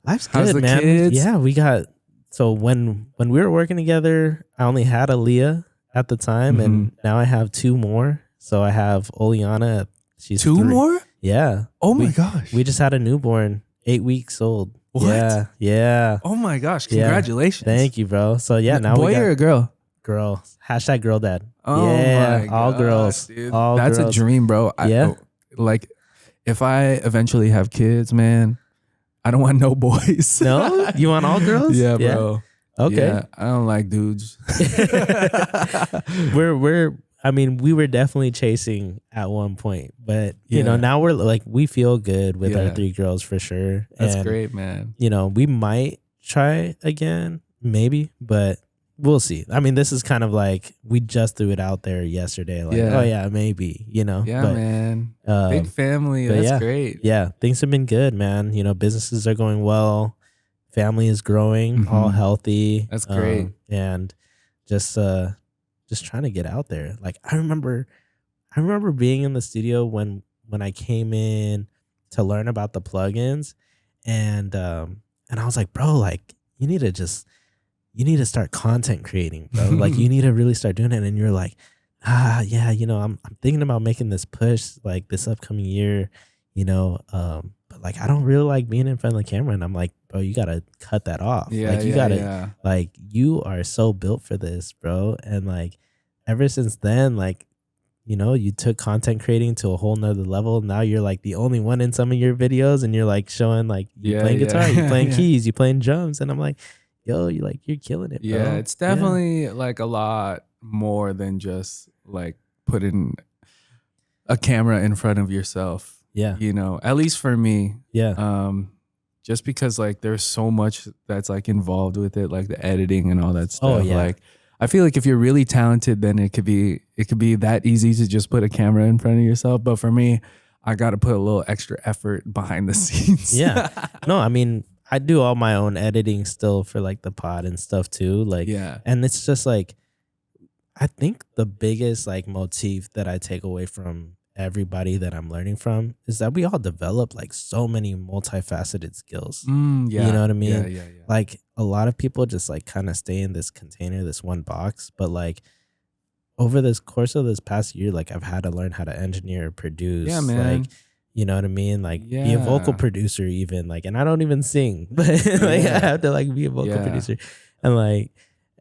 Life's How's good, the man. kids? Yeah, we got so when we were working together, I only had Aaliyah at the time, and now I have 2 more. So I have Oleana. She's 2 3. more? Yeah. Oh my gosh. We just had a newborn, 8 weeks old. What? Yeah. Yeah. Oh my gosh. Congratulations. Thank you, bro. So yeah, now boy we got or a girl? girl. Hashtag girl dad. Oh yeah, my all gosh, girls. dude. All That's girls. a dream, bro. Yeah. Like if I eventually have kids, man, I don't want no boys. No? You want all girls? Yeah, bro. Okay. Yeah, I don't like dudes. I mean, we were definitely chasing at one point, but you know, now we're like, we feel good with our 3 girls for sure. That's great, man. You know, we might try again, maybe, but we'll see. I mean, this is kind of like, we just threw it out there yesterday. Like, oh yeah, maybe, you know. Yeah, but, man. Big family. That's great. Yeah, things have been good, man. You know, businesses are going well. Family is growing, all healthy. That's great. And just trying to get out there. Like I remember being in the studio when I came in to learn about the plugins, and I was like, bro, like you need to start content creating, bro. Like you need to really start doing it. And you're like, yeah, you know, I'm thinking about making this push like this upcoming year, you know, but like I don't really like being in front of the camera. And I'm like, bro, you gotta cut that off. Like you gotta like you are so built for this, bro. And like ever since then, like, you know, you took content creating to a whole nother level. Now you're like the only one in some of your videos, and you're like showing like you playing guitar, you playing keys, you playing drums, and I'm like, yo, you're killing it, bro. Yeah, it's definitely like a lot more than just like putting a camera in front of yourself. Yeah. You know, at least for me. Yeah. Just because like there's so much that's like involved with it, like the editing and all that stuff. Oh, yeah. Like I feel like if you're really talented, then it could be that easy to just put a camera in front of yourself. But for me, I got to put a little extra effort behind the scenes. Yeah. No, I mean, I do all my own editing still for like the pod and stuff too. Like, and it's just like, I think the biggest like motif that I take away from everybody that I'm learning from is that we all develop like so many multifaceted skills. You know what I mean? Yeah. Like a lot of people just like kind of stay in this container, this one box. But like over this course of this past year, like I've had to learn how to engineer, produce. Yeah, man. Like, you know what I mean? Like be a vocal producer even. Like, and I don't even sing, but like I have to like be a vocal producer. And like,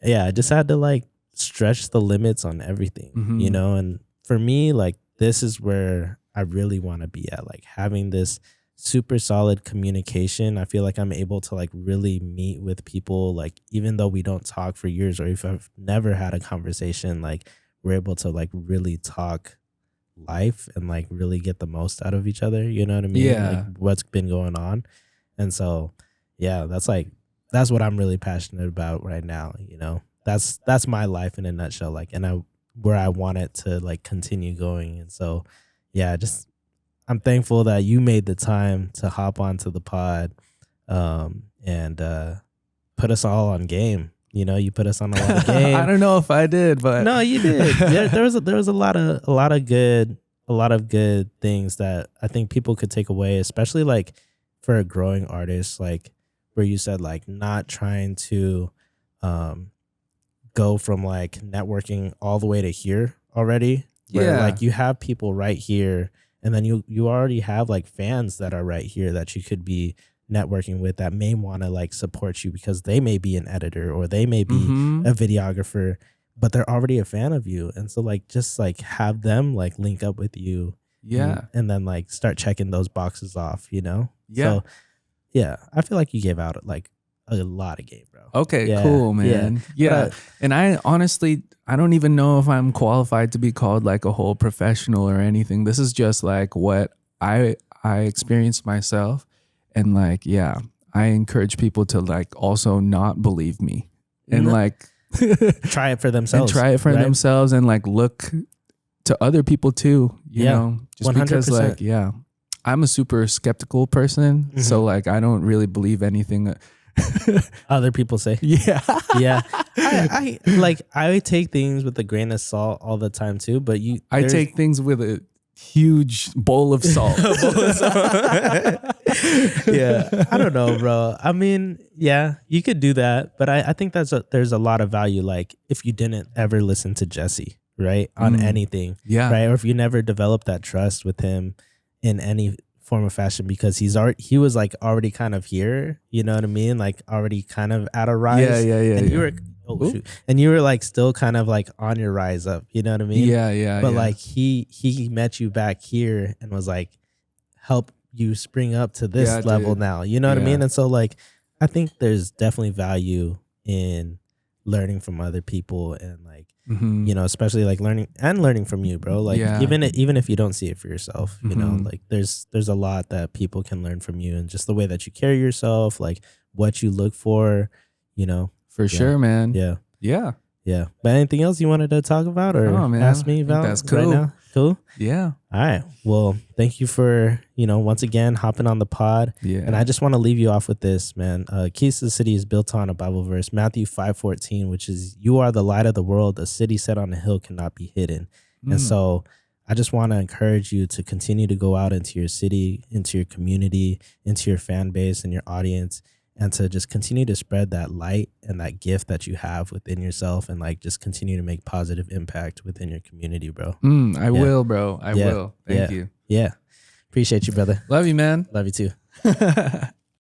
I just had to like stretch the limits on everything, you know? And for me, like, this is where I really want to be at, like having this super solid communication. I feel like I'm able to like really meet with people, like even though we don't talk for years, or if I've never had a conversation, like we're able to like really talk life and like really get the most out of each other. You know what I mean? Yeah. Like what's been going on. And so, yeah, that's what I'm really passionate about right now. You know, that's my life in a nutshell. Like, and where I want it to like continue going. And so, yeah, just I'm thankful that you made the time to hop onto the pod and put us all on game. You know, you put us on a lot of game. I don't know if I did, but no, you did. There was a lot of good things that I think people could take away, especially like for a growing artist, like where you said like not trying to go from like networking all the way to here already. Where like you have people right here, and then you already have like fans that are right here that you could be networking with that may want to like support you because they may be an editor or they may be a videographer, but they're already a fan of you. And so like just like have them like link up with you. And then like start checking those boxes off, you know? So yeah, I feel like you gave out like a lot of game, bro. Okay, cool, man. Yeah. And I honestly, I don't even know if I'm qualified to be called like a whole professional or anything. This is just like what I experienced myself. And like, yeah, I encourage people to like also not believe me and like try it for themselves. And try it for themselves and like look to other people too, you know, just 100%. Because like, I'm a super skeptical person. So like, I don't really believe anything other people say. I take things with a grain of salt all the time too, but I take things with huge bowl of salt. Yeah, I don't know, bro. I mean, yeah, you could do that, but I think there's a lot of value. Like if you didn't ever listen to Jesse, right, on anything, Yeah. right, or if you never developed that trust with him in any form of fashion, because he was like already kind of here, you know what I mean, like already kind of at a rise, Yeah. and you were and you were like still kind of like on your rise up, you know what I mean? Yeah. But like he met you back here and was like help you spring up to this level now, you know what I mean? And so like I think there's definitely value in learning from other people, and like you know, especially like learning from you, bro. Like even if you don't see it for yourself, you know, like there's a lot that people can learn from you, and just the way that you carry yourself, like what you look for, you know. For sure, man. Yeah. But anything else you wanted to talk about or ask me about that's cool. right now? Cool. Yeah. All right. Well, thank you for, you know, once again hopping on the pod. Yeah. And I just want to leave you off with this, man. Keys to the City is built on a Bible verse, Matthew 5:14, which is, "You are the light of the world. A city set on a hill cannot be hidden." And so I just want to encourage you to continue to go out into your city, into your community, into your fan base and your audience, and to just continue to spread that light and that gift that you have within yourself, and like just continue to make positive impact within your community, bro. I will, bro. I will. Thank you. Yeah. Appreciate you, brother. Love you, man. Love you too.